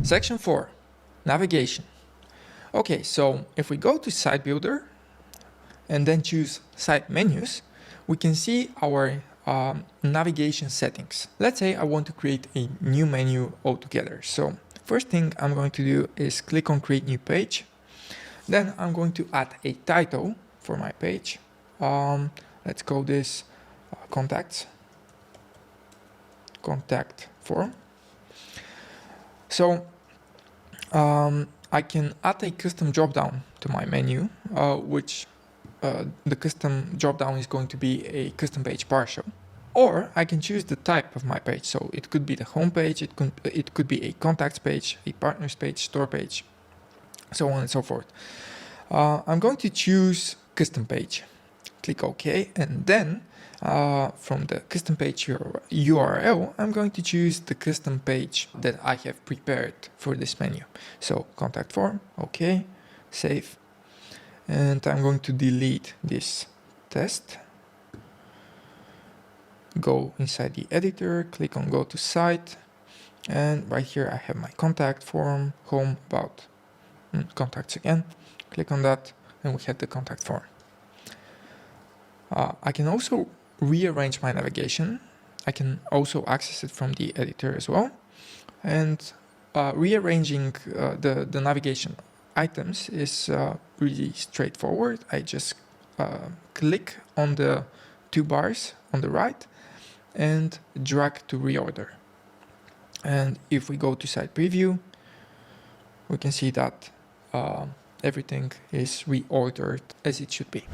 Section 4, navigation. Okay, so if we go to Site Builder and then choose Site Menus, we can see our navigation settings. Let's say I want to create a new menu altogether. So first thing I'm going to do is click on Create New Page. Then I'm going to add a title for my page. Let's call this Contact Form. So I can add a custom dropdown to my menu, which the custom dropdown is going to be a custom page partial. Or I can choose the type of my page. So it could be the home page, it could be a contacts page, a partners page, store page, so on and so forth. I'm going to choose custom page. Click OK, and then from the custom page URL, I'm going to choose the custom page that I have prepared for this menu. So contact form, OK, save. And I'm going to delete this test. Go inside the editor, click on go to site, and right here I have my contact form, home, about, contacts again. Click on that, and we have the contact form. I can also rearrange my navigation. I can also access it from the editor as well. And rearranging the navigation items is really straightforward. I just click on the two bars on the right and drag to reorder. And if we go to site preview, we can see that everything is reordered as it should be.